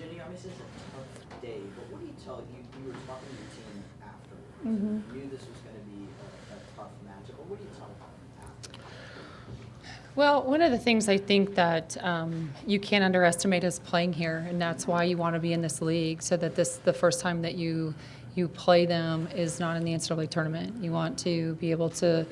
Jennie, obviously it's a tough day, but what do you tell you? You were talking to your team afterwards. You knew this was going to be a tough matchup, but what do you tell them after? Well, one of the things I think that you can't underestimate is playing here, and that's why you want to be in this league, so that the first time that you play them is not in the NCAA tournament. You want to be able to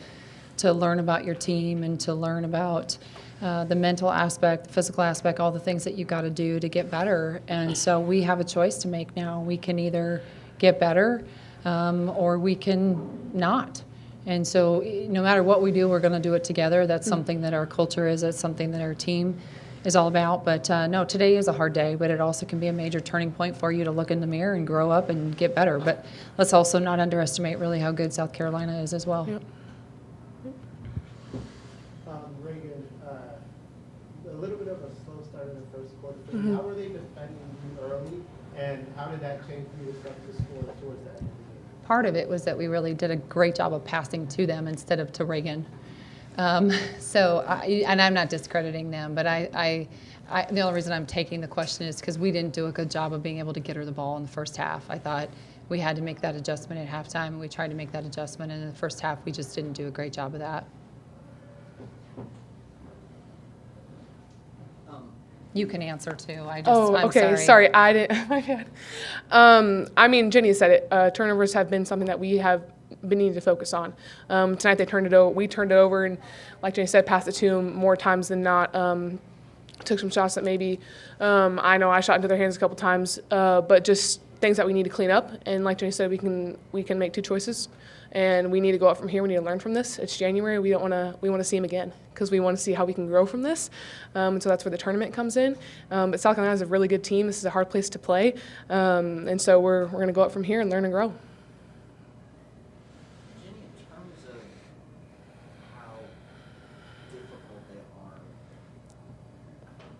learn about your team and to learn about the mental aspect, the physical aspect, all the things that you've got to do to get better. And so we have a choice to make now. We can either get better or we can not. And so no matter what we do, we're going to do it together. That's something that our culture is. That's something that our team is all about. But no, today is a hard day, but it also can be a major turning point for you to look in the mirror and grow up and get better. But let's also not underestimate really how good South Carolina is as well. Yep. Raegan, a little bit of a slow start in the first quarter. How were they defending you early, and how did that change for you to start to score towards that end of the game? Part of it was that we really did a great job of passing to them instead of to Raegan. And I'm not discrediting them, but the only reason I'm taking the question is because we didn't do a good job of being able to get her the ball in the first half. I thought we had to make that adjustment at halftime, and we tried to make that adjustment, and in the first half we just didn't do a great job of that. You can answer too. I'm okay. Sorry, I didn't. My bad. I mean, Jennie said it. Turnovers have been something that we have been needing to focus on. Tonight they turned it over. We turned it over, and like Jennie said, passed it to them more times than not. Took some shots that maybe I know I shot into their hands a couple times, but just things that we need to clean up. And like Jennie said, we can make two choices, and we need to go up from here. We need to learn from this. It's January. We want to see them again because we want to see how we can grow from this. And so that's where the tournament comes in. But South Carolina is a really good team. This is a hard place to play, and so we're going to go up from here and learn and grow. Jennie, in terms of how difficult they are,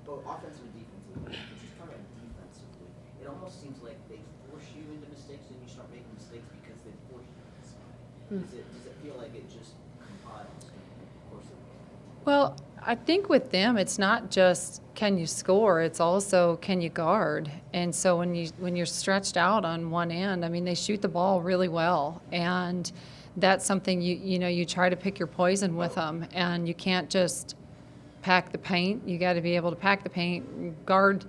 both offensively and defensively, just talking about defensively, it almost seems like they force you into mistakes and you start making mistakes because they force you to decide. Does it feel like it just compiles over the course of the game? Well, I think with them, it's not just can you score; it's also can you guard. And so when you're stretched out on one end, I mean, they shoot the ball really well, and that's something you try to pick your poison with them, and you can't just pack the paint. You got to be able to pack the paint, guard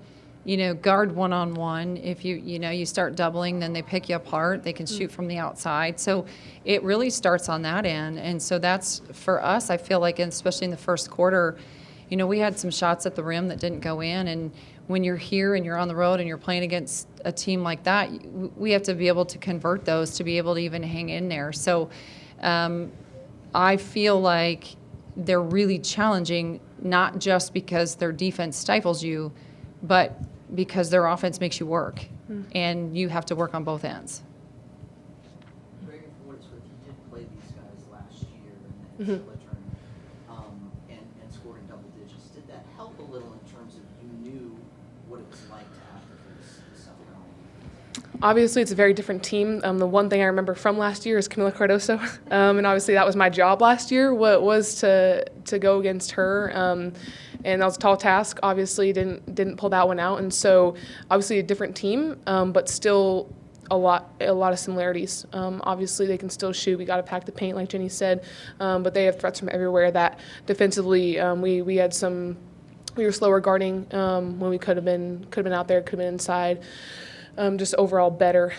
one-on-one. If you start doubling, then they pick you apart. They can shoot from the outside. So it really starts on that end. And so that's, for us, I feel like, especially in the first quarter, we had some shots at the rim that didn't go in. And when you're here and you're on the road and you're playing against a team like that, we have to be able to convert those to be able to even hang in there. So I feel like they're really challenging, not just because their defense stifles you, but because their offense makes you work, and you have to work on both ends. Raegan, for what it's worth, you did play these guys last year in the NCAA tournament and scored in double digits. Did that help a little in terms of you knew what it was like to have to face South Carolina? Obviously, it's a very different team. The one thing I remember from last year is Camila Cardoso, and obviously that was my job last year. What was to go against her. And that was a tall task. Obviously, didn't pull that one out, and so obviously a different team, but still a lot of similarities. Obviously, they can still shoot. We got to pack the paint, like Jennie said, but they have threats from everywhere. That defensively, we had some. We were slower guarding when we could have been out there, could have been inside. Just overall better.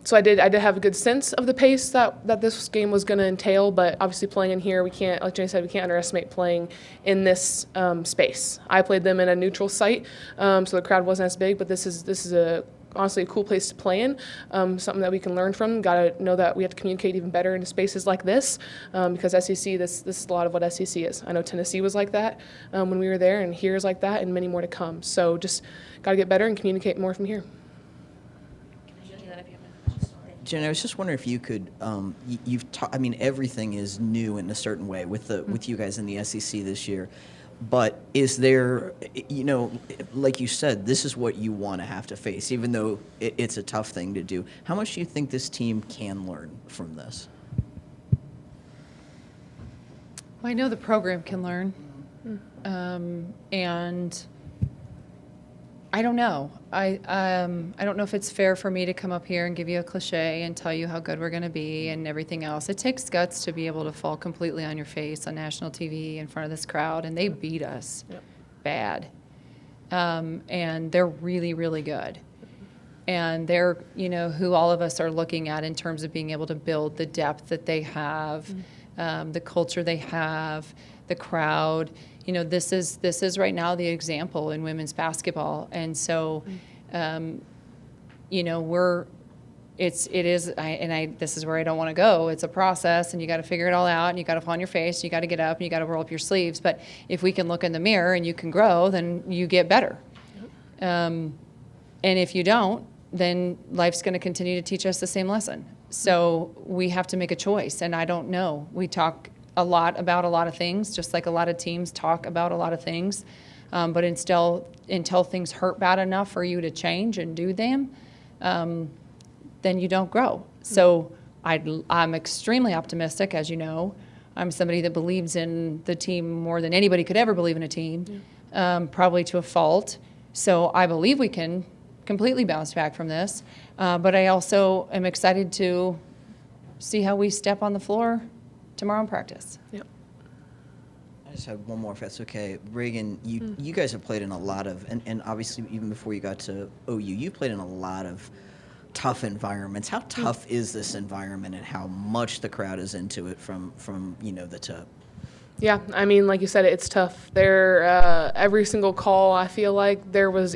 So I did have a good sense of the pace that this game was going to entail, but obviously playing in here, we can't, like Jennie said, we can't underestimate playing in this space. I played them in a neutral site, so the crowd wasn't as big, but this is honestly a cool place to play in, something that we can learn from. Got to know that we have to communicate even better in spaces like this, because SEC, this is a lot of what SEC is. I know Tennessee was like that when we were there, and here is like that, and many more to come. So just got to get better and communicate more from here. Jen, I was just wondering if you could, everything is new in a certain way with you guys in the SEC this year, but is there, like you said, this is what you want to have to face, even though it's a tough thing to do. How much do you think this team can learn from this? Well, I know the program can learn, and I don't know. I don't know if it's fair for me to come up here and give you a cliche and tell you how good we're going to be and everything else. It takes guts to be able to fall completely on your face on national TV in front of this crowd, and they beat us bad. And they're really, really good. And they're, who all of us are looking at in terms of being able to build the depth that they have, the culture they have, the crowd. This is right now the example in women's basketball, and so, this is where I don't want to go. It's a process, and you got to figure it all out, and you got to fall on your face, you got to get up, and you got to roll up your sleeves. But if we can look in the mirror and you can grow, then you get better. And if you don't, then life's going to continue to teach us the same lesson. So we have to make a choice, and I don't know. We talk a lot about a lot of things, just like a lot of teams talk about a lot of things. But until things hurt bad enough for you to change and do them, then you don't grow. So I'm extremely optimistic, as you know. I'm somebody that believes in the team more than anybody could ever believe in a team, probably to a fault. So I believe we can completely bounce back from this. But I also am excited to see how we step on the floor tomorrow in practice. Yep. I just have one more, if that's okay. Raegan, you guys have played in a lot of, and obviously even before you got to OU, you played in a lot of tough environments. How tough is this environment, and how much the crowd is into it from the top? Yeah, I mean, like you said, it's tough. Every single call, I feel like there was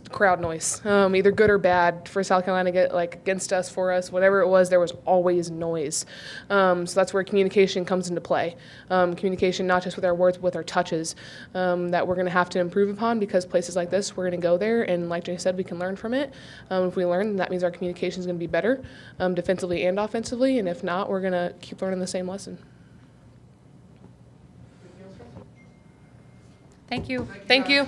crowd noise, either good or bad for South Carolina, against us, for us, whatever it was. There was always noise. So that's where communication comes into play. Communication, not just with our words, but with our touches, that we're going to have to improve upon, because places like this, we're going to go there, and like Jennie said, we can learn from it. If we learn, that means our communication is going to be better, defensively and offensively. And if not, we're going to keep learning the same lesson. Thank you. Thank you.